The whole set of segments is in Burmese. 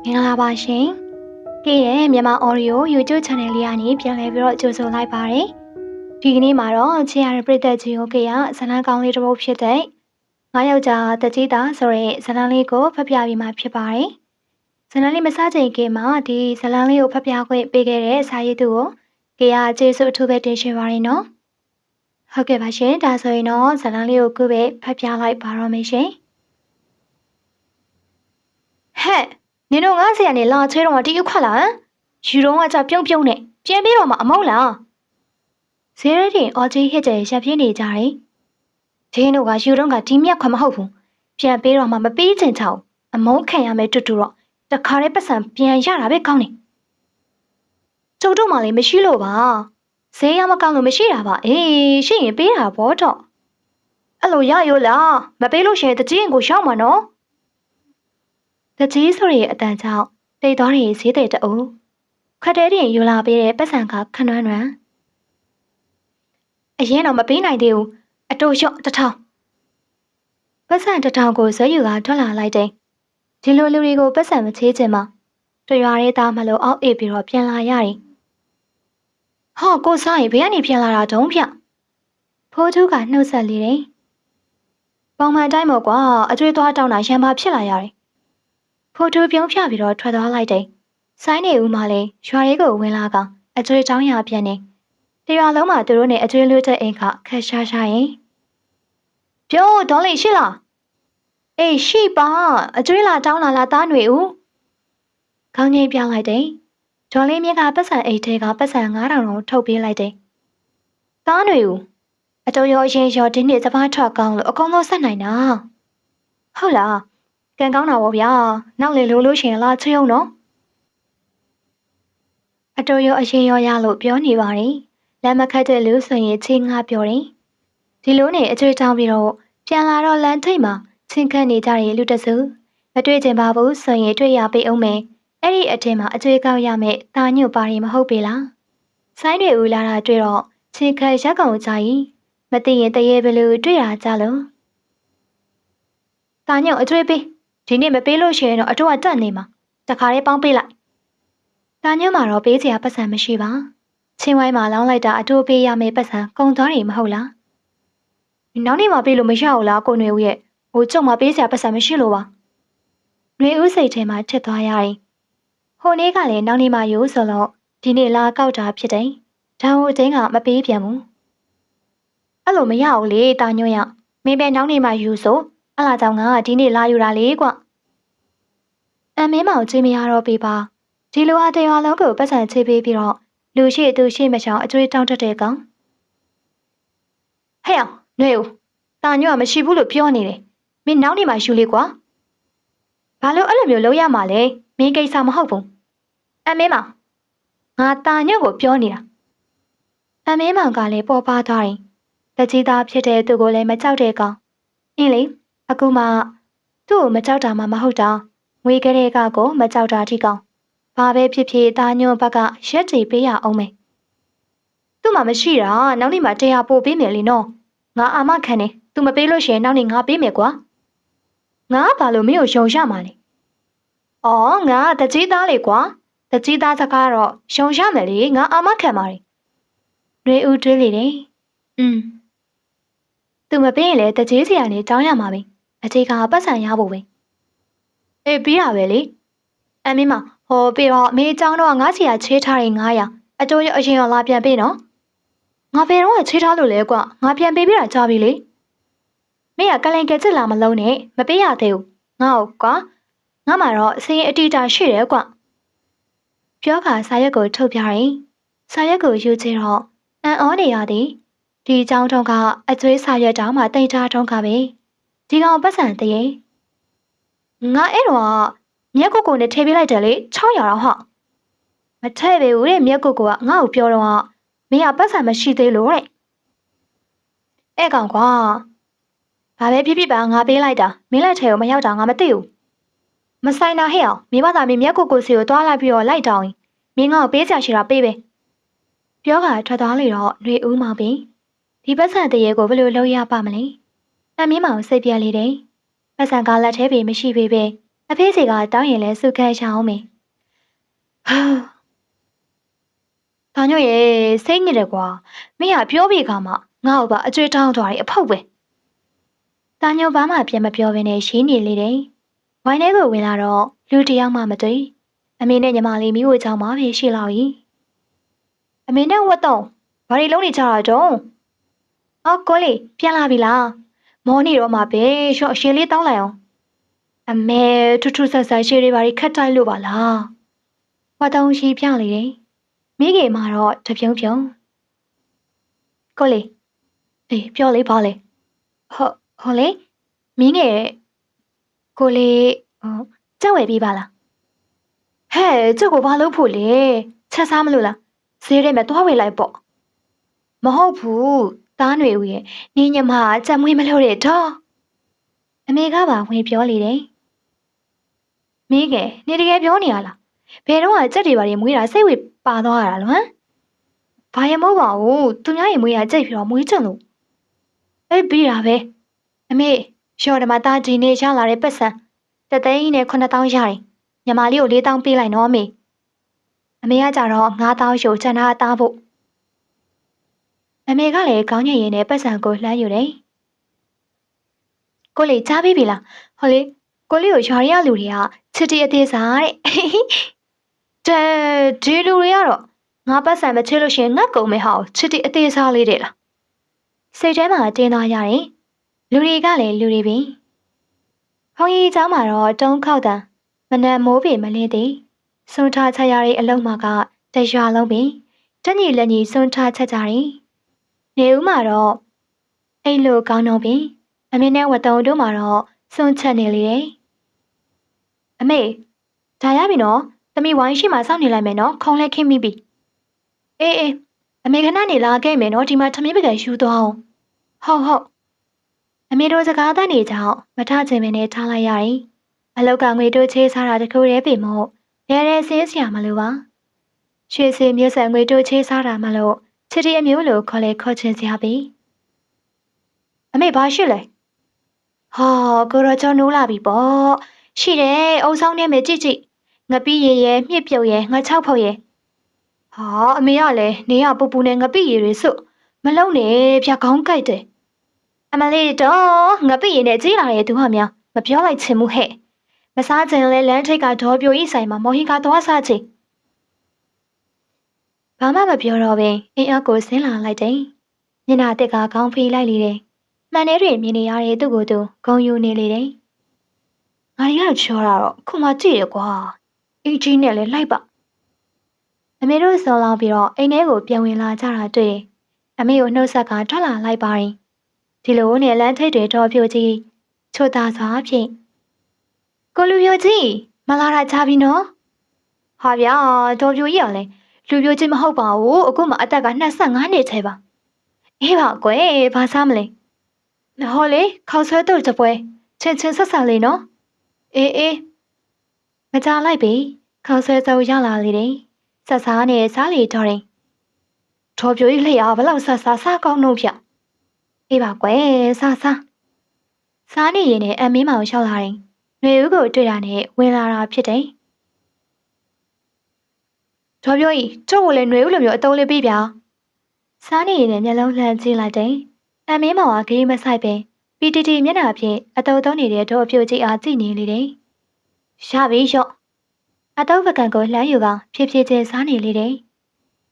မင်္ဂလာပါရှင်။ကေရဲ့မြန်မာ Audio YouTube Channel လေးကနေပြန်လည်ပြီးတော့ကြိုဆိုလိုက်ပါတယ်။ဒီကနေ့မှာတော့ချစ်ရတဲ့ပရိသတ်ကြီးကိုကေရဇလန်းကောင်းလေးတစ်ပုဒ်ဖြစ်တဲ့ငါယောက်ျားတကြီးသားဆိုတဲ့ဇလန်းလေးကိုဖတ်ပြပေးမှာဖြစ်ပါတယ်။ဇလန်းလေးမစချိန်ကေမှာဒီဇလန်းလေးကိုဖတ်ပြခွင့်ပေးခဲ့တဲ့စာရေးသူကိုကေရကျေးဇူးအထူးပဲတင်ရှိပါတယ်နော်။ဟုတ်ကဲ့ပါရှင်။ဒါဆိုရင်တော့ဇလန်းလေးကိုခုပဲဖတ်ပြလိုက်ပါတော့မယ်ရှင်။ဟဲ့နင်တို့ငါ့ဆီကနေလာချဲတော့တီးခွက်လာယူတော့ကကြပြုံးပြုံးနဲ့ပြန်ပြီးတော့မှအမောက်လားဇေရတင်အော်ကြီးဟစ်ကြရပ်ပြင်းနေကြတယ်ဂျင်းတို့ကယူတော့ကဒီမြက်ခွက်မဟုတ်ဘူးပြန်ပြီးတော့မှမပြီးချင်ချောင်းအမုန်းခံရမယ်တူတူတော့တခါတည်းပတ်စံပြန်ရတာပဲကောင်းနေကျုပ်တို့မှလည်းမရှိလို့ပါဈေးရမကောင်းလို့မရှိတာပါအေးရှိရင်ပေးတာဘောတော့အဲ့လိုရရိုးလားမပေးလို့ရှိရင်တကြီးရင်ကိုရှောက်မှာနော်တကြီးဆိုရဲ့အတန်ကြောင့်တိတ်သွားတဲ့ဈေးတဲ့တူခက်တဲတင်ယူလာပေးတဲ့ပတ်စံကခနွမ်းနွမ်းအရင်တော့မပေးနိုင်သေးဘူးအတူလျှော့တစ်ထောင်ပတ်စံတစ်ထောင်ကိုဇွဲယူကထွက်လာလိုက်တယ်ဒီလိုလူတွေကိုပတ်စံမချေးချင်မှတရွာရဲသားမလို့အောက်အေးပြီးတော့ပြန်လာရတယ်ဟောကိုစားရင်ဘယ်ကနေပြန်လာတာတုံးဖြဖိုးသူကနှုတ်ဆက်လေတယ်ပုံမှန်တိုင်းမို့ကွာအကျွေးသွားတောင်းတာရံပါဖြစ်လာရတယ်ဖိုးသူပြုံးဖြပြီးတော့ထွက်သွားလိုက်တယ်ဆိုင်းနေဦးမှလည်းရွာလေးကိုဝင်လာကအကျွေးတောင်းရပြန်နေတရွာလုံးမှာသူတို့နဲ့အကျွေးလွတ်တဲ့အိမ်ကခက်ရှားရှားရင်ပြောဒေါ်လေးရှိလားအေးရှိပါအကျွေးလာတောင်းလာသားຫນွေဦးခေါင်းငိမ့်ပြလိုက်တယ်ဒေါ်လေးမြင့်ကပတ်စံအိတ်ထဲကပတ်စံ9000လုံးထုတ်ပေးလိုက်တယ်သားຫນွေဦးအတူရောရင်ရောဒီနေ့စပားထွက်ကောင်းလို့အကုန်လုံးဆက်နိုင်တာဟုတ်လားကံကောင်းတာပေါ့ဗျာနောက်လေလို့ရှင်လာချေအောင်နော်အတူရောအရင်ရောရလို့ပြောနေပါတယ်လက်မခတ်တဲ့လူဆိုရင်ချင်းငါပြောတယ်ဒီလိုနဲ့အကျွေးတောင်းပြီးတော့ပြန်လာတော့လမ်းထိပ်မှာချင်းခတ်နေကြတဲ့လူတစုမတွေ့ချင်ပါဘူးဆိုရင်တွေ့ရပေအောင်မယ်အဲ့ဒီအထင်မှာအကျွေးကောက်ရမယ်တာညွတ်ပါရင်မဟုတ်ပေလားဆိုင်းတွေဦးလာတာတွေ့တော့ချင်းခတ်ရက်ကောင်ကြရင်မသိရင်တရေဘလူတွေ့ရကြလို့တာညွတ်အကျွေးပေးဒီနေ့မပေးလို့ရှိရင်တော့အတူကတက်နေမှာတခါလေးပေါင်းပေးလိုက်တာညွတ်မှာတော့ပေးစရာပတ်စံမရှိပါချင်းဝိုင်းမှာလောင်းလိုက်တာအတူပေးရမယ်ပတ်စံကုန်သွားတယ်မဟုတ်လားနောက်နေ့မှပေးလို့မရဘူးလားကိုຫນွေဦးရဲ့ဟိုကျုံမှာပေးစရာပတ်စံမရှိလို့ပါຫນွေဦးစိတ်ထဲမှာထစ်သွားရတယ်ဟိုနေ့ကလည်းနောက်နေ့မှယူဆိုတော့ဒီနေ့လာကောက်တာဖြစ်တယ်ဒါဟိုတင်းကမပေးပြန်ဘူးအဲ့လိုမရဘူးလေတာညွန့်ရမင်းပဲနောက်နေ့မှယူဆိုအဲ့လာကြောင့်ငါကဒီနေ့လာယူတာလေကွအမင်းမောင်ကြည့်မရတော့ပေးပါဒီလိုအတရားလုံးကိုပတ်စံချေးပေးပြီးတော့လူရှိသူရှိမချောင်အကျွေးတောင်းတတ်တဲ့ကောင်ဟဲ့အောင်ຫນွေဦးတာညွန့်ကမရှိဘူးလို့ပြောနေတယ်မင်းနောက်နေ့မှယူလေကွာဘာလို့အဲ့လိုမျိုးလုပ်ရမှာလဲမင်းကိစ္စမဟုတ်ဘူးအမင်းမောင်ငါတာညွန့်ကိုပြောနေတာအမင်းမောင်ကလည်းပေါ်ပါသွားတယ်တကြီးသားဖြစ်တဲ့သူကိုလည်းမကြောက်တဲ့ကောင်အင်းလေအခုမှသူ့ကိုမကြောက်တာမှမဟုတ်တာငွေကလေးကကိုမကြောက်တာထိကောင်ဘာပဲဖြစ်ဖြစ်တာညွန့်ဘက်ကရက်တီပေးရအောင်မယ်သူ့မှာမရှိတာနောက်နေ့မှတရားပို့ပေးမယ်လीနော်ငါအာမခံတယ်သူမပေးလို့ရှိရင်နောက်နေ့ငါပေးမယ်ကွာငါဘာလို့မင်းကိုယုံရမှာလဲအော်ငါတကြီးသားလေကွာတကြီးသားစကားတော့ယုံရမယ်လေငါအာမခံပါတယ်ຫນွေဦးတွေးလေတယ်သူမပေးရင်လေတကြီးစီကနေတောင်းရမှာပဲအကြေကပတ်စံရဖို့ပဲအေးပြီးတာပဲလေအမင်းမဟောပြီးတော့မေးချောင်းတော့ငါစီကချေးထားတယ်900အတိုးရအရင်ရောလာပြန်ပေးနော်ငါဘယ်တော့ချေးထားလို့လဲကွာငါပြန်ပေးပြတာကြာပြီလေမင်းကကလင်ကစစ်လာမလုံးနဲ့မပေးရသေးဘူးငါ့ကိုကွာငါမှတော့စင်းအတီတာရှိတယ်ကွာပြောခါစာရွက်ကိုထုတ်ပြရင်စာရွက်ကိုယူချင်တော့အန်အောနေရသည်ဒီเจ้าထုံးကအကျွေးစာရွက်တောင်မှတိတ်ထားထုံးကပဲဒီကောင်ပတ်စံတည်းငါအဲ့တော့မြက်ကုတ်ကိုနဲ့ထည့်ပေးလိုက်တယ်လေ600တော့ဟာမထည့်ပေးဘူးတဲ့မြက်ကုတ်ကငါ့ကိုပြောတော့မင်းကပတ်စံမရှိသေးလို့တဲ့အဲ့ကောင်ကွာဘာပဲဖြစ်ဖြစ်ပါငါပေးလိုက်တာမင်းလက်ထဲကိုမရောက်တာငါမသိဘူးမဆိုင်တာဟဲ့အောင်မင်းမသာမင်းမြက်ကုတ်ကိုစီကိုတွားလိုက်ပြီးတော့လိုက်တောင်းမင်းငါ့ကိုပေးချင်ရှိတာပေးပဲပြောကထွက်သွားလေတော့ຫນွေဦးမောင်ပင်ဒီပတ်စံတရေကိုဘယ်လိုလုပ်ရပါမလဲအမင်းမောင်စိတ်ပြက်လေတယ်ပတ်စံကလက်ထဲပင်မရှိပေပဲ အဖေစီကတောင်းရင်လဲစုခန့်ချအောင်မေဟာဒါညို့ရဲ့စိတ်ညစ်တယ်ကွာမင်းကပြောပြီးခါမှငါ့ကိုပါအကျွေးတောင်းသွားတယ်အဖောက်ပဲဒါညို့ဘာမှပြန်မပြောဘဲနဲ့ရှင်းနေလေတယ်ဝိုင်းထဲကိုဝင်လာတော့လူတယောက်မှမတွေ့အမေနဲ့ညီမလေးမိဖို့ကြောင့်မှပဲရှိလောက်၏အမေနဲ့ဝတ်တော့ဘာတွေလုံးနေကြတာတုံးအော်ကိုလေးပြန်လာပြီလားမောနေတော့မှပဲရှော့အရှင်လေးတောင်းလိုက်အောင်အမေထူးထူးဆန်းဆန်းရှေးတွေဘာတွေခတ်တိုက်လို့ပါလားဝတ်တုံးရှိပြလေတယ်မိခင်မှာတော့တပြုံးပြုံးကိုလေးအေးပြောလေပါလေဟုတ်လေမင်းငယ်ကိုလေးကြက်ဝယ်ပြီးပါလားဟဲ့ကြက်ကိုဘာလုပ်ဖို့လဲချက်စားမလို့လားဈေးထဲမှာသွားဝယ်လိုက်ပေါ့မဟုတ်ဘူးသားຫນွေဦးရဲ့နေညမကြက်မွေးမလို့တဲ့တော့အမေကပါဝင်ပြောလေတယ်မင်းငယ်နေတကယ်ပြောနေရလားဘယ်တော့ကြက်တွေဘာတွေမွေးတာစိတ်ဝေပါသွားရတာလွမ်းဘာရမဟုတ်ပါဘူးသူများရင်မွေးရကြိတ်ပြီးတော့မွေးချင်လို့အေးပြီးတာပဲအမေရော်ဓမ္မသားဒီနေ့ရလာတဲ့ပတ်စံတသိန်းနဲ့9000ရတယ်ညီမလေးကို4000ပေးလိုက်နော်အမေကကြတော့9000ရှို့ချန်တာအသားဖို့အမေကလည်းကောင်းညင်ရင်နဲ့ပတ်စံကိုလှမ်းယူတယ်ကိုလေးကြားပြီးပြီလားဟောလေကိုလေးကိုရွာရရလူတွေကချစ်တီအသေးစားတဲ့ဒီလူတွေကတော့ငါပတ်စံမချစ်လို့ရှင်ငတ်ကုန်မယ်ဟောချစ်တီအသေးစားလေးတဲ့လားစိတ်ထဲမှာတင်းသွားရတယ်လူတွေကလည်းလူတွေပင်ဟောင်ရီเจ้าမှာတော့တုံးခောက်တန်မနက်မိုးပေမလင်းသည်စွန်ထားချက်ရတဲ့အလုံးမှာကတရွာလုံးပင်တညီလက်ညီစွန်ထားချက်ကြတယ်နေဦးမှာတော့အဲ့လိုကောင်းတော့ပင်အမေနဲ့ဝတ်တုံတို့မှာတော့စွန်ချက်နေလေတယ်အမေဒါရပြီနော်သမီးဝိုင်းရှိမှစောင့်နေလိုက်မယ်နော်ခေါင်းလဲခင်းမိပြီအေးအမေခဏနေလာခဲ့မယ်နော်ဒီမှာထမင်းပကံယူသွားအောင်ဟုတ်အမေတို့စကားသံတွေကြောင့်မထချင်မနဲ့ထားလိုက်ရတယ်အလောက်ကငွေတို့ချေးစားတာတခုတည်းပြီမို့ရဲဆင်းစရာမလိုပါရွှေစီမျိုးဆက်ငွေတို့ချေးစားတာမလို့ချစ်တီအမျိုးလိုခေါ်လဲခေါ်ချင်စရာပြီအမေဘာရှိလဲဟာကိုရောကျော်နိုးလာပြီပေါ့ရှိတယ်အုံဆောင်ထဲမှာကြည့်ငပိရရဲမြစ်ပြုတ်ရဲငါချောက်ဖုတ်ရဲဟာအမေကလည်းနေရပူပူနဲ့ငပိရတွေစွမလုံးနဲ့ဖြာကောင်းကြိုက်တယ်အမလေးတော့ငပိရနဲ့ကြီးလာတဲ့သူဟာများမပြောလိုက်ချင်ဘူးဟဲ့မစားချင်လဲလမ်းထိပ်ကဒေါ်ပြိုဤဆိုင်မှာမော်ဟီကာသွားစားချင်ဘာမှမပြောတော့ပင်အင်းအကိုဆင်းလာလိုက်တယ်မျက်နှာတက်ကခေါင်းဖိလိုက်လေတယ်မှန်ထဲတွင်မြင်နေရတဲ့သူ့ကိုယ်သူဂုံယူနေလေတယ်ငါတွေကချောတာတော့ခုမှကြည့်ရကွာအကြီးနဲ့လည်းလိုက်ပါအမေတို့စော်လောင်ပြီးတော့အိမ်ထဲကိုပြန်ဝင်လာကြတာတွေ့တယ်အမေကိုနှုတ်ဆက်ကထွက်လာလိုက်ပါတယ်ဒီလိုနဲ့လမ်းထိပ်တွေတော့ပြိုကြီးချို့သားစွာဖြင့်ကိုလူပြိုကြီးမလာတာချပြီနော်ဟာဗျာတော်ပြိုကြီးရလဲလူပြိုကြီးမဟုတ်ပါဘူးအခုမှအသက်က25နှစ်ထဲပါအေးပါကွယ်ဘာစားမလဲဟောလေခေါက်ဆွဲတို့တပွဲချင်းဆက်ဆံလေးနော်အေးမကြလိုက်ပြီခေါက်ဆွဲစုံရောက်လာလေတယ်ဆက်စားနဲ့စားလေတော့တယ်တော်ပြိုကြီးလျှော်ဘလောက်ဆက်စားကောင်းတော့ဖြအေးပါကွယ်စားနေရင်လည်းအမင်းမောင်လျှောက်လာတယ်ຫນွေဦးကိုတွေ့တာနဲ့ဝင်လာတာဖြစ်တယ်တော်ပြိုကြီးကျုပ်ကိုလည်းຫນွေဦးလိုမျိုးအတုံးလေးပေးပြစားနေရင်လည်းမျက်လုံးလှမ်းကြည့်လိုက်တယ်အမင်းမောင်ကဂိမ်းမဆိုင်ပဲပီတီတီမျက်နှာဖြင့်အတုံးသုံးနေတဲ့ဒေါ်ပြိုကြီးအားကြည့်နေလေတယ်ရပြီရော့အတုံးပကံကိုလှမ်းယူကဖြည်းဖြည်းချင်းစားနေလေတယ်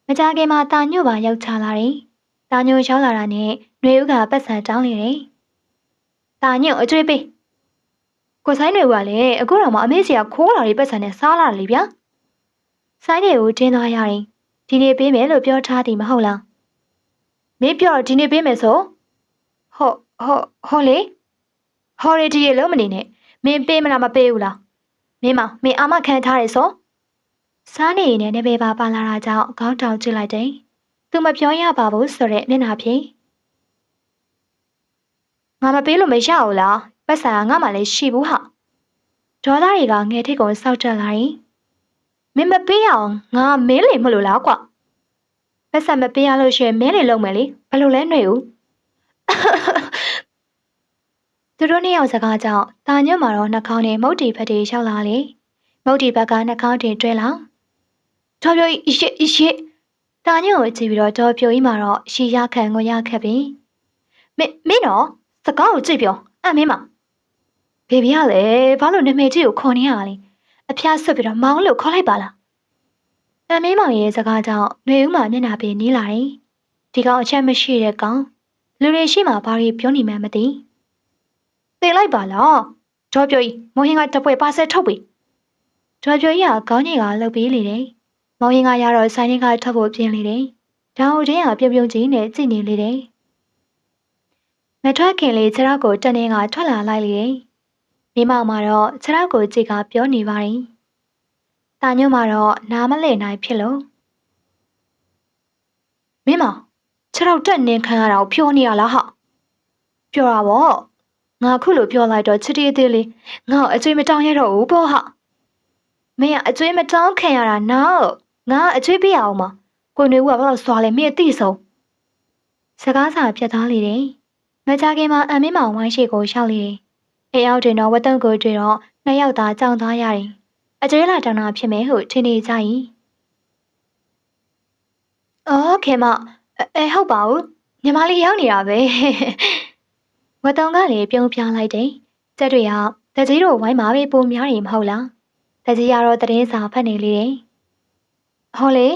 မကြခင်မှာတာညို့ပါရောက်ချလာတယ်တာညို့ရောက်လာတာနဲ့ຫນွေဦးကပတ်စံတောင်းလေတယ်တာညို့အကျွေးပေးကိုဆိုင်တွေကလည်းအခုတော့မှအမေစီကခိုးလာပြီးပတ်စံနဲ့စားလာလေဗျာဆိုင်တွေကိုတင်းသွားရတယ်ဒီနေ့ပေးမယ်လို့ပြောထားသည်မဟုတ်လားမင်းပြောဒီနေ့ပေးမယ်ဆိုဟုတ်လေဟော်ရီဒီရေလုံးမနေနဲ့မင်းပေးမလားမပေးဘူးလားမင်းအာမခံထားတယ်ဆိုစားနေရင်လည်းနေပေပါလာတာကြောင့်ခေါင်းတောင်ကြည့်လိုက်တယ်သူမပြောရပါဘူးဆိုတဲ့မျက်နှာဖြင့်ငါမပေးလို့မရဘူးလားပတ်စံငါမှလည်းရှိဘူးဟာဒေါ်သားတွေကငယ်ထိတ်ကိုစောက်တက်လာရင်မင်းမပေးအောင်ငါမင်းလေမလို့လားကွပတ်စံမပေးရလို့ရှိရင်မင်းလေလုံးမယ်လေဘယ်လိုလဲຫນွေဦး သူတို့နှစ်ယောက်စကားကြောင့်တာညွတ်မှာတော့နှာခေါင်းနဲ့မုတ်တီဖက်တွေရောက်လာလေမုတ်တီဘက်ကနှာခေါင်းတင်တွဲလာတော်ပြိုရှစ်တာညွတ်ကိုကြည့်ပြီးတော့တော်ပြိုကြီးမှာတော့ရှီရခန့်ငွေရခက်ပြီမင်းတော့စကားကိုကြည့်ပြောမင်းမဘေဘီကလည်းဘာလို့နာမည်ကြီးကိုခေါ်နေရလဲအဖျားဆွတ်ပြီးတော့မောင်းလို့ခေါ်လိုက်ပါလားမင်းမောင်ရဲ့စကားကြောင့်နှွေဦးမှာမျက်နှာပြင်နီးလာတယ်ဒီကောင်အချက်မရှိတဲ့ကောင်လူတွေရှိမှဘာတွေပြောနေမှန်းမသိသိလိုက်ပါလားဒေါ်ပြိုကြီးမောင်ရင်ကတပွဲပါဆယ်ထုတ်ပြီဒေါ်ပြိုကြီးကခေါင်းကြီးကလှုပ်ပြီးလေတယ်မောင်ရင်ကရတော့ဆိုင်ရင်ကထုတ်ဖို့ပြင်လေတယ်ဒေါင်တင်းကပြုံကြီးနဲ့ကြည့်နေလေတယ်မထွက်ခင်လေးခြေထောက်ကိုတနေကထွက်လာလိုက်လေတယ်မိမောင်မှာတော့ခြေထောက်ကိုကြည့်ကပြောနေပါတယ်တာညွန့်မှာတော့နားမလည်နိုင်ဖြစ်လို့မင်းမခြေထောက်တက်နေခံရတာကိုပြောနေရလားဟာပြောတာပေါ့ငါခုလိုပြောလိုက်တော့ချစ်တီးသေးလေးငါ့အကျွေးမတောင်းရတော့ဘူးပေါ့ဟာမင်းကအကျွေးမတောင်းခံရတာနော်ငါအကျွေးပေးရအောင်မကိုနေဦးကဘယ်တော့စွာလဲမင်းအသိဆုံးစကားစာပြတ်သားလေတယ်မကြခင်မှာမင်းမောင်ဝိုင်းရှိကိုရှောက်လေတယ်အိမ်အောင်တင်တော့ဝတ်တုံးကိုတွေ့တော့နှစ်ယောက်သားကြောင်သားရတယ်အကျွေးလာတောင်းတာဖြစ်မယ်ဟုထင်နေကြ၏အော်ခင်မဟုတ်ပါဘူးညီမလေးရောက်နေတာပဲဝတ်တုံးကလည်းပြုံးပြလိုက်တယ်ကျက်တွေကတကြီးတို့ဝိုင်းမှာပဲပုံများနေမဟုတ်လားတကြီးကတော့တရင်စာဖတ်နေလေတယ်ဟောလေ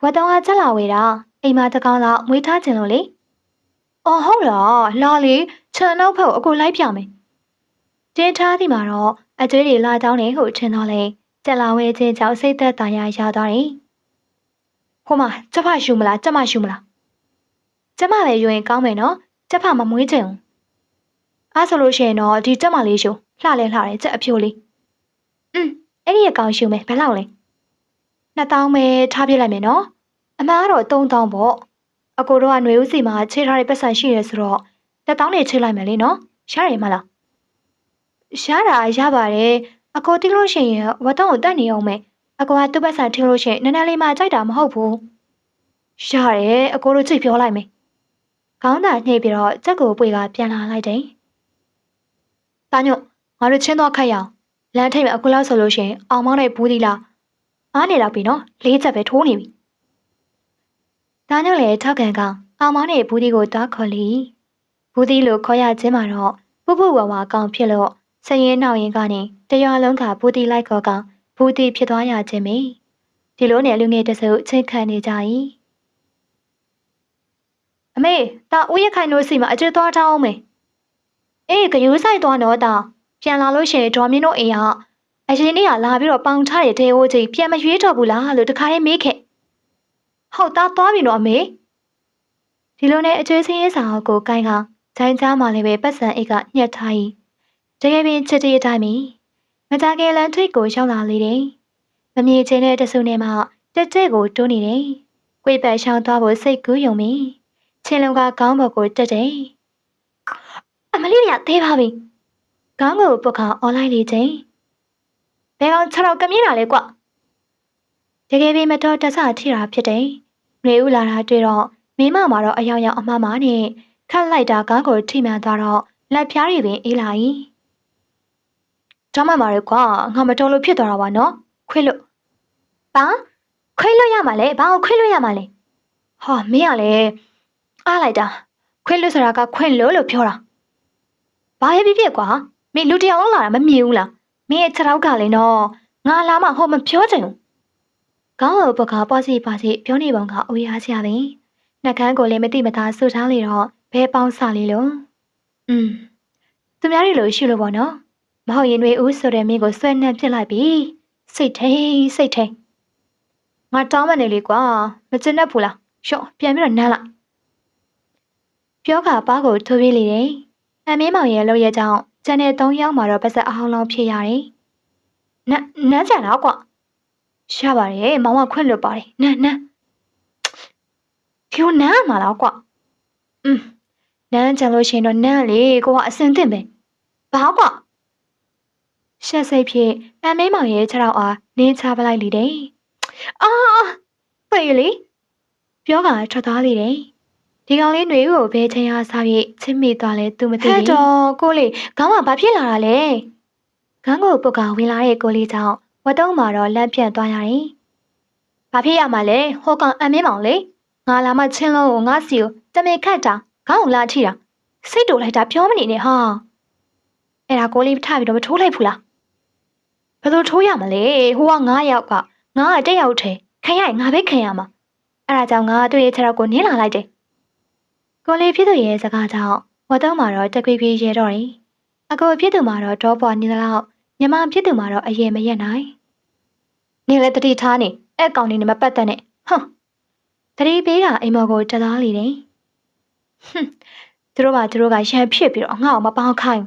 ဝတ်တုံးကချက်လာဝေတာအိမ်မှာတကောင်လောက်မွေးထားခြင်းလို့လေအော်ဟုတ်လားလာလေခြံနောက်ဖက်ကိုအခုလိုက်ပြမယ်တင်းထားသည်မှာတော့အကျွေးတွေလာတောင်းနေဟုထင်တော့လေချက်လာဝေခြင်းကြောင့်စိတ်သက်သာရရသွားတယ်ဟိုမှာချက်ဖရှူမလားချက်မရှူမလားချက်မပဲယူရင်ကောင်းမယ်နော်ချက်ဖမမွေးချင်ဘူးအားဆိုလို့ရှိရင်တော့ဒီချက်မလေးရှူလှလဲလှတယ်ချက်အဖြိုးလေးအဲ့ဒီအကောင်ရှူမယ်ဘယ်လောက်လဲ2000ပဲထားပြလိုက်မယ်နော်အမှန်ကတော့3000ပေါ့အကိုတို့ကຫນွေဦးစီမှာခြေထားတဲ့ပတ်စံရှိရဲဆိုတော့1000နဲ့ခြေလိုက်မယ်လေနော်ရှားရမလားရှားတာရပါတယ်အကိုတိလို့ရှိရင်ဝတ်တုံးကိုတတ်နေအောင်မယ်အကိုကသူ့ပတ်စံထင်းလို့ရှိရင်နည်းနည်းလေးမှကြိုက်တာမဟုတ်ဘူးရှားတယ်အကိုတို့ကြည့်ပြောလိုက်မယ်ခေါင်းသာနှိပ်ပြီးတော့ကြက်ကိုပွေကပြန်လာလိုက်တယ်တာညွတ်ငါတို့ချင်းသွားခတ်ရအောင်လမ်းထိပ်မှာအခုလောက်ဆိုလို့ရှိရင်အောင်မောင်းတဲ့ဘူးသီးလားအားနေတော့ပြီနော်4ချက်ပဲထိုးနေပြီတာညွတ်လည်းထောက်ခံကအောင်မောင်းတဲ့ဘူးသီးကိုတောက်ခေါ်လီဘူးသီးလိုခေါ်ရခြင်းမှာတော့ပူပူဝါဝါကောင်ဖြစ်လို့စရင်နှောင်ရင်ကနေတရွာလုံးကဘူးသီးလိုက်ခေါ်ကဘူးသီးဖြစ်သွားရခြင်းပဲဒီလိုနဲ့လူငယ်တစုချင်းခံနေကြ၏အမေတာဦးရခိုင်တို့စီမှာအကျသွားထားအောင်မယ်အေးကယူးဆိုင်သွားတော့တာပြန်လာလို့ရှိရင်ဒေါ်မင်းတို့အိမ်ကအရင်နေ့ကလာပြီးတော့ပေါင်ထားတဲ့တဲအိုးကြီးပြန်မရွေးတော့ဘူးလားလို့တခါလေးမေးခဲ့ဟုတ်သားသွားပြီတော့အမေဒီလိုနဲ့အကျွေးစင်းရေးစာအုပ်ကိုကိုင်းကဂျိုင်းကြားမှာလည်းပဲပတ်စံအိတ်ကညှက်ထား၏တကယ်ပင်ချစ်တဲ့အတိုင်းမကြခင်လန်ထိတ်ကိုရောက်လာလေတယ်မမြင်ချင်းတဲ့တဆုနဲ့မှတက်တဲ့ကိုတွန်းနေတယ်ကိုယ်ပတ်ရှောင်းသွားဖို့စိတ်ကူးယုံမိချင်းလုံးကခေါင်းပေါ်ကိုတက်တယ်အမလေးရသေးပါပြီခေါင်းကိုပုတ်ခါအွန်လိုင်းလေးချင်းဘယ်ကောင်6တော့ကမြင်လာလဲကွတကယ်ပင်မတော်တဆထိတာဖြစ်တယ်။ရေဦးလာတာတွေ့တော့မိမမှာတော့အယောင်ယောင်အမမနဲ့ခတ်လိုက်တာခေါင်းကိုထိမှန်သွားတော့လက်ဖြားတွေပင်အေးလာ၏။ဒါမှမဟုတ်ကွာငါမတော်လို့ဖြစ်သွားတာပါနော်။ခွေးလို့ဘာခွေးလို့ရမှာလဲဘာကိုခွေးလို့ရမှာလဲ။ဟာမင်းကလည်းအားလိုက်တာခွေးလို့ဆိုတာကခွင့်လို့ပြောတာ။ဘာရဲ့ဖြစ်ကွာမင်းလူတယောက်လုံးလာတာမမြင်ဘူးလား။မင်းရဲ့ခြေထောက်ကလည်းနော်ငါလာမှဟောမပြောချင်ဘူး။ခေါင်းကိုပုတ်ခါပွားစီပြောနေပုံကအိုရစရာပဲနှက်ခမ်းကိုလည်းမတိမသားဆူထားလေတော့ဘဲပေါင်းစလေးလို့သူများတွေလိုရှိလို့ပေါ့နော်မဟုတ်ရင်တွေဦးဆိုတဲ့မင်းကိုဆွဲနှက်ပြစ်လိုက်ပြီစိတ်ထိန်ငါတောင်းမနေလေကွာမချင်တတ်ဘူးလားရှော့ပြန်ပြီးတော့နမ်းလိုက်ပြောကပါးကိုထိုးပြေးလေတယ်အမင်းမောင်ရဲ့လောက်ရဲ့ကြောင့်ကျန်တဲ့3ယောက်မှာတော့ပတ်ဆက်အဟောင်းလောင်းဖြစ်ရတယ်နမ်းကြလားကွာရှားပါတယ်မောင်ကခွင့်လွတ်ပါတယ်နန်းဖြိုးနန်းမှာလားကွနန်းကြလို့ရှိရင်တော့နန်းလေကိုကအစင်သင့်ပဲဘာကွာရှက်စိတ်ဖြင့်အမင်းမောင်ရဲ့ခြေထောက်အားနင်းချပလိုက်လေတယ်အာပေလေပြောကထွက်သွားလေတယ် ဒီကောင်လေးຫນွေဦးကိုဘယ်ချိန်အားစားပြီးချစ်မိသွားလဲသူမသိဘူးဟဲ့တော့ကိုလေးခေါင်းကဘာဖြစ်လာတာလဲခေါင်းကိုပုတ်ကဝင်လာတဲ့ကိုလေးကြောင့်ဝတ်တုံးမှာတော့လန့်ပြန့်သွားရတယ်ဘာဖြစ်ရမှာလဲဟောကောင်အမင်းမောင်လေငါလာမှချင်းလုံးကိုငါစီကိုတမင်ခတ်တာခေါင်းကိုလာထိတာစိတ်တူလိုက်တာပြောမနေနဲ့ဟာအဲ့ဒါကိုလေးထပြီးတော့မထိုးလိုက်ဘူးလားဘယ်လိုထိုးရမလဲဟိုက9ယောက်ကငါက1ယောက်ထဲခံရရင်ငါပဲခံရမှာအဲ့ဒါကြောင့်ငါတို့ရဲ့ခြေထောက်ကိုနင်းလာလိုက်တယ်ကိုလေးဖြစ်သူရဲ့စကားကြောင့်ဝတ်တုံးမှာတော့တကွေးပြေးရဲတော့တယ်အကိုဖြစ်သူမှာတော့ဒေါပွားနေသလောက်ညီမဖြစ်သူမှာတော့အရင်မရက်နိုင်နေလေတတိထားနေအဲ့ကောင်နေမပတ်သက်နဲ့ဟွန်းတတိပေးတာအိမ်မော်ကိုတသားလီတယ်ဟွန်းသူတို့ကရန်ဖြစ်ပြီးတော့ငါ့ကိုမပေါင်းခိုင်း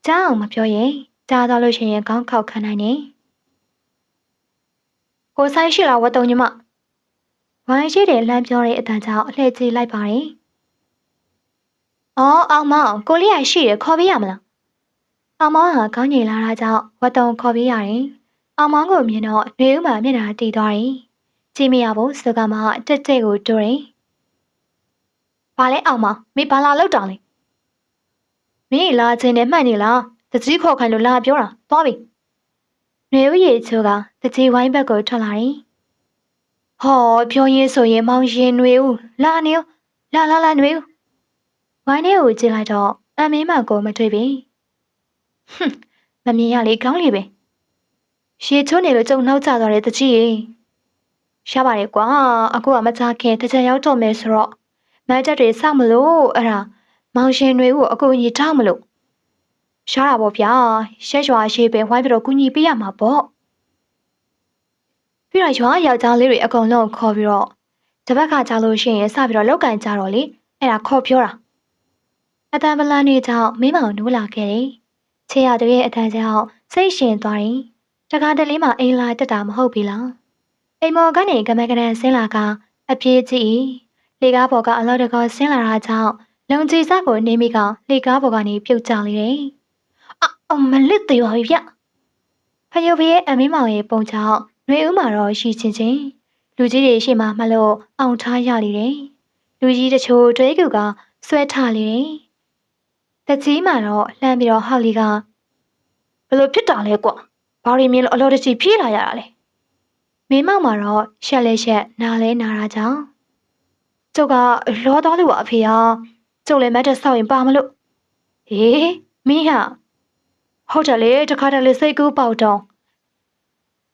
ကြောက်မပြောရင်ကြားတော့လို့ရှိရင်ခေါင်းခောက်ခံနိုင်နေကိုဆိုင်ရှိလားဝတ်တုံးညီမဝိုင်းရှိတယ်လမ်းပြောတဲ့အတန်ကြောင့်အလှည့်ကြည့်လိုက်ပါတယ်အော်အောင်မောင်ကိုလေးရရှိရခေါ်ပေးရမလားအောင်မောင်ကခေါင်းငိလာတာကြောင့်ဝတ်တုံးခေါ်ပေးရတယ်အောင်မောင်ကိုမြင်တော့နေဦးမှာမျက်နှာတီးသွားတယ်ကြည့်မရဘူးစကားမှတက်တဲ့ကိုတိုးတယ်ဘာလဲအောင်မောင်မင်းဘာလာလောက်တောင်လဲမင်းလာချင်းနဲ့မှတ်နေလားတကြီးခေါ်ခိုင်းလို့လာပြောတာသွားပြီနေဦးရေချိုးကတကြီးဝိုင်းဘက်ကိုထွက်လာတယ်ဟောပြောရင်းဆိုရင်မောင်ရင်နွေဦးလာနေဦးလာနွေဦးဝိုင်းထဲကိုကြည့်လိုက်တော့အမင်းမကိုမတွေ့ပြီဟွန်းမမြင်ရလေကောင်းလေပဲရေချိုးနေလို့ကြုံနောက်ကျသွားတဲ့တကြီးရေရှားပါလေကွာအခုကမကြခင်တကြရောက်တော့မယ်ဆိုတော့မတ်တက်တွေစောက်မလို့အဲ့ဒါမောင်ရှင်တွေကိုအကူအညီထောက်မလို့ရှားတာပေါ့ဗျာရှက်ရွာရှိပင်ဝိုင်းပြီးတော့ကူညီပေးရမှာပေါ့ပြီးတော့ရွာယောက်ျားလေးတွေအကုန်လုံးခေါ်ပြီးတော့တပတ်ခါကြာလို့ရှိရင်စပြီးတော့လောက်ကန်ကြတော့လေအဲ့ဒါခေါ်ပြောတာအတန်ပလန်နေကြောင့်မင်းမောင်နိုးလာခဲ့တယ်ချေရတို့ရဲ့အတန်ကြောင့်စိတ်ရှင်သွားတယ်တခါတလေမှအိမ်လာတက်တာမဟုတ်ပြီလားအိမ်မော်ကနေကမကရန်ဆင်းလာကအပြေးကြည့်လေကားပေါ်ကအလောက်တကောဆင်းလာတာကြောင့်လုံကြီးစားကိုနေမိကလေကားပေါ်ကနေပြုတ်ကျလေတယ်အမလစ်သေးပါပြီဗျဖယိုဖေးရဲ့အမင်းမောင်ရဲ့ပုံကြောင့်နှွေဦးမှာတော့ရှိချင်းလူကြီးတွေရှေ့မှာမှလို့အောင်ထားရလေတယ်လူကြီးတချို့တွဲကူကဆွဲထားလေတယ်တကြီးမှာတော့လှမ်းပြီးတော့ဟောက်လီကဘလို့ဖြစ်တာလဲကွဘာရီမြင်လို့အလော်တကြီးပြေးလာရတာလဲမင်းမောင်မှာတော့ရှက်လဲရှက်နားလဲနာတာကြောင့်ကျုပ်ကလောတော်လို့အဖေဟာကျုပ်လည်းမတ်တက်ဆောက်ရင်ပါမလို့ဟေးမင်းဟာဟုတ်တယ်လေတခါတလေစိတ်ကူးပေါက်တော့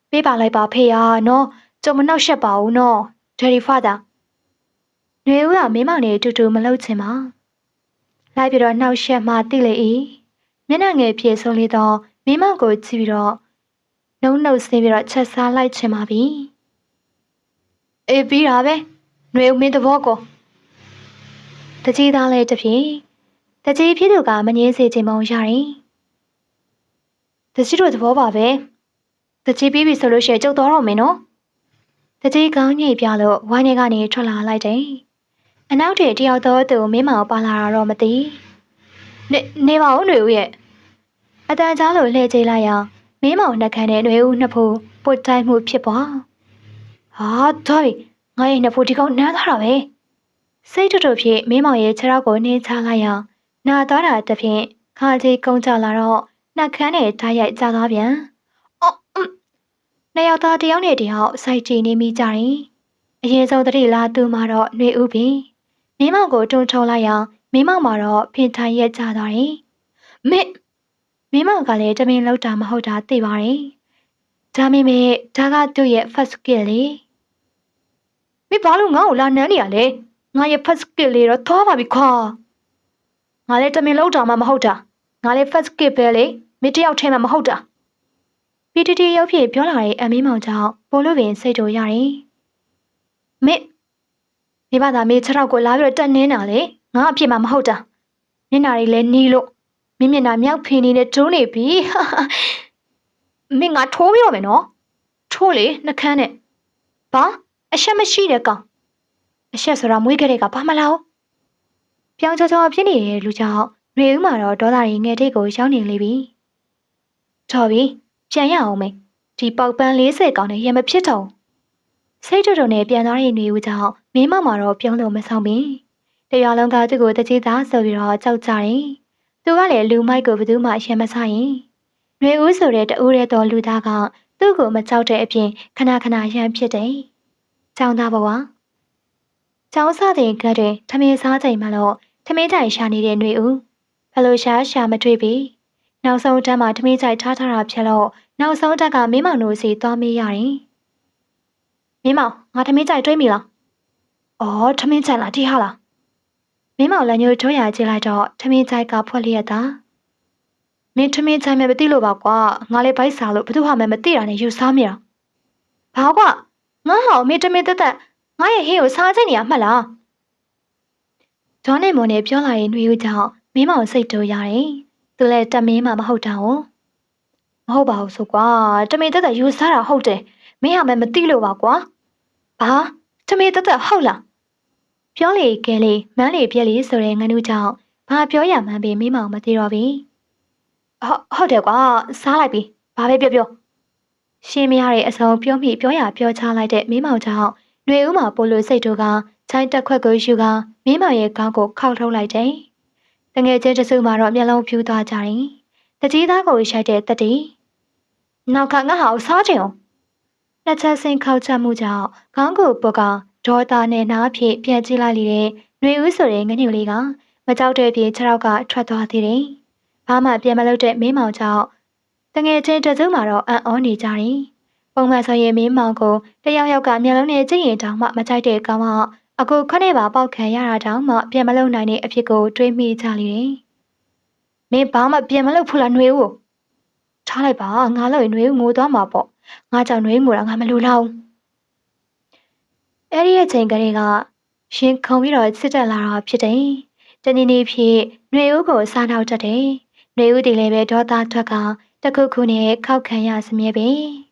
ပေးပါလိုက်ပါဖေဟာနော်ကျုပ်မနှောက်ရှက်ပါဘူးနော်ဒယ်ရီဖာသာຫນွေဦးကမင်းမောင်နေတူတူမလုပ်ချင်ပါလိုက်ပြီးတော့နှောက်ရှက်မှတိလေ၏မျက်နှာငယ်ပြေဆုံးလေးတော့မင်းမောင်ကိုကြည့်ပြီးတော့နှုတ်ဆင်းပြီးတော့ချက်စားလိုက်ချင်ပါပြီအေးပြီးတာပဲຫນွေဦးမင်းသဘောကိုတကြီးသားလေးတစ်ပြေတကြီးဖြစ်သူကမငင်းစေချင်ပုံရတယ်တကြီးတို့သဘောပါပဲတကြီးပြီးပြီဆိုလို့ရှိရင်ကျုပ်တော်တော့မင်းနော်တကြီးကောင်းညိပြလို့ဝိုင်းထဲကနေထွက်လာလိုက်တယ်အနောက်တည်းတယောက်တော့သူမင်းမောင်ပါလာတာတော့မသိနေပါဦးຫນွေဦးရဲ့အတန်ကြားလို့လှည့်ကြည့်လိုက်အောင်မင်းမောင်နှက်ခမ်းတဲ့ຫນွေဦးနှစ်ဖူပုတ်တိုင်းမှုဖြစ်ပွားဟာတော်ပြီငါရဲ့နှစ်ဖူဒီကောင်နမ်းသွားတာပဲစိတ်တူဖြစ်မင်းမောင်ရဲ့ခြေထောက်ကိုနှင်းချလိုက်အောင်နာသွားတာတစ်ဖြင့်ခါကြီးကုန်းကြလာတော့နှက်ခမ်းနဲ့ဓာတ်ရိုက်ကျသွားပြန်အော်နှစ်ယောက်သားတယောက်နဲ့တယောက်စိုက်ကြည့်နေမိကြတယ်အရင်ဆုံးတတိလာသူမှာတော့ຫນွေဦးပင်မင်းမောင်ကိုတွန်းထုံလိုက်အောင်မင်းမောင်မှာတော့ဖင်ထိုင်ရက်ကျသွားတယ်မင်းမောင်ကလည်းတမင်လောက်တာမဟုတ်တာသိပါတယ်ဒါပေမဲ့ဒါကသူ့ရဲ့ first skill လေမင်းဘာလို့ငါ့ကိုလာနမ်းနေရလဲငါရဲ့ first skill လေးတော့သွားပါပြီခွာငါလည်းတမင်လောက်တာမှမဟုတ်တာငါလည်း first skill ပဲလေမင်းတယောက်ထဲမှမဟုတ်တာပီတီတီရုပ်ဖြင့်ပြောလာတဲ့အမင်းမောင်ကြောင့်ပိုလို့ပင်စိတ်တူရတယ်မိဘသားမေးခြေထောက်ကိုလာပြီးတော့တက်နင်းတာလေငါအဖြစ်မှမဟုတ်တာမျက်နှာတွေလည်းနီးလို့မင်းမျက်နှာမြောက်ဖင်နေနဲ့ဒိုးနေပြီမင်းငါထိုးပြီးတော့မယ်နော်ထိုးလေနှကန်းနဲ့ဘာအရှက်မရှိတဲ့ကောင်အရှက်ဆိုတာမွေးကြတဲ့ကဘာမလားပြောင်းချောချောဖြစ်နေတဲ့လူကြောင့်ຫນွေဦးမှာတော့ဒေါသတွေငယ်တိတ်ကိုရောက်နေလေပြီတော်ပြီပြန်ရအောင်မေဒီပေါက်ပန်း40ကောင်နဲ့ရမဖြစ်တော့စိတ်တူတူနဲ့ပြန်သွားတဲ့ຫນွေဦးကြောင့်မင်းမမှာတော့ပြုံးလို့မဆောင်ပင် ရွာလုံးကသူ့ကိုတကြီးသားဆိုပြီးတော့ကြောက်ကြတယ်။သူကလည်းလူမိုက်ကိုဘယ်သူမှရှင်းမဆိုင်ရင်။နှွေဦးဆိုတဲ့တဦးတဲ့တော်လူသားကသူ့ကိုမကြောက်တဲ့အပြင်ခဏခဏရမ်းဖြစ်တယ်။ကျောင်းသားဘဝကျောင်းစားတဲ့ကတည်းကထမင်းစားချိန်မှတော့ထမင်းတိုင်ရှာနေတဲ့နှွေဦးဘလို့ရှာမတွေ့ပြီ။နောက်ဆုံးတန်းမှာထမင်းကြိုက်ထားတာဖြစ်လို့နောက်ဆုံးတက်ကမင်းမောင်တို့စီသွားမေးရတယ်။မင်းမောင်ငါထမင်းကြိုက်တွေးမိလား။အော်ထမင်းကြိုက်လားဒီဟာလား။မင်းမောင်လည်းညိုထိုးရကြည့်လိုက်တော့ထမင်းကြိုက်ကဖွက်လျက်သား။မင်းထမင်းကြိုက်မယ်မသိလို့ပါကွာ။ငါလည်းဘိုက်စားလို့ဘသူဟာမှမသိတာနဲ့ယူစားမိတာ။ဘာကွာငါဟာမင်းထမင်းတက်ငါရဲ့ဟင်းကိုစားချိန်နေရမှတ်လား။ဒေါ်နဲ့မော်နဲ့ပြောလာရင်နှွေဦးကြောင့်မင်းမောင်စိတ်တိုးရတယ်။သူလည်းတမင်းမှမဟုတ်တာ哦။မဟုတ်ပါဘူးဆိုကွာ။တမင်းတက်ယူစားတာဟုတ်တယ်။မင်းဟာမှမသိလို့ပါကွာ။ဘာတမင်းတက်ဟုတ်လား။ပြောလေကဲလေမန်းလေပြက်လေဆိုတဲ့ငနူးကြောင့်ဘာပြောရမှန်းပဲမင်းမောင်မသိတော့ပြီ။ဟုတ်တယ်ကွာ။စားလိုက်ပြီ။ဘာပဲပြော။ရှင်းမရတဲ့အစုံပြောမိပြောရပြောချလိုက်တဲ့မင်းမောင်ကြောင့်နှွေဦးမှာပိုလိုစိတ်တို့ကချိုင်းတက်ခွက်ကိုယူကမင်းမောင်ရဲ့ခေါင်းကိုခောက်ထုတ်လိုက်တယ်။တငယ်ချင်းတစုမှတော့မျက်လုံးဖြူသွားကြတယ်။တကြီးသားကိုရှိုက်တဲ့တတိနောက်ကငါဟာစားချင်အောင်လက်ချက်စင်ခောက်ချက်မှုကြောင့်ခေါင်းကိုပုတ်ကဒေါ်သားနဲ့နားဖြင့်ပြန်ကြည့်လိုက်လေတဲ့နှွေဦးဆိုတဲ့ငနှုတ်လေးကမကြောက်တဲ့ပြေခြေထောက်ကထွက်သွားသေးတယ်။ဘာမှပြန်မလုပ်တဲ့မင်းမောင်ကြောင့်တငယ်ချင်းတစုမှတော့အံ့ဩနေကြတယ်။ပုံမှန်ဆိုရင်မင်းမောင်ကိုတယောက်ယောက်ကမျက်လုံးနဲ့ကြည့်ရင်တောင်မှမကြိုက်တဲ့ကောင်ကအခုခနဲ့ပါပေါက်ခံရတာတောင်မှပြန်မလုပ်နိုင်တဲ့အဖြစ်ကိုတွေးမိကြလေတယ်။မင်းဘာမှပြန်မလုပ်ဘူးလားနှွေဦး။ထားလိုက်ပါငါလို့ရင်နှွေဦးငိုသွားမှာပေါ့။ငါကြောင့်နှွေဦးငိုတာငါမလိုလောက်။အဲ့ဒီအချိန်ကလေးကရှင်ခုံပြီးတော့စစ်တက်လာတာဖြစ်တယ်။တနေ့နေ့ဖြစ်နှွေဦးကိုစားနောက်တက်တယ်။နှွေဦးဒီလည်းပဲဒေါသထွက်ကတခုခုနဲ့ခောက်ခံရစမြဲပဲ။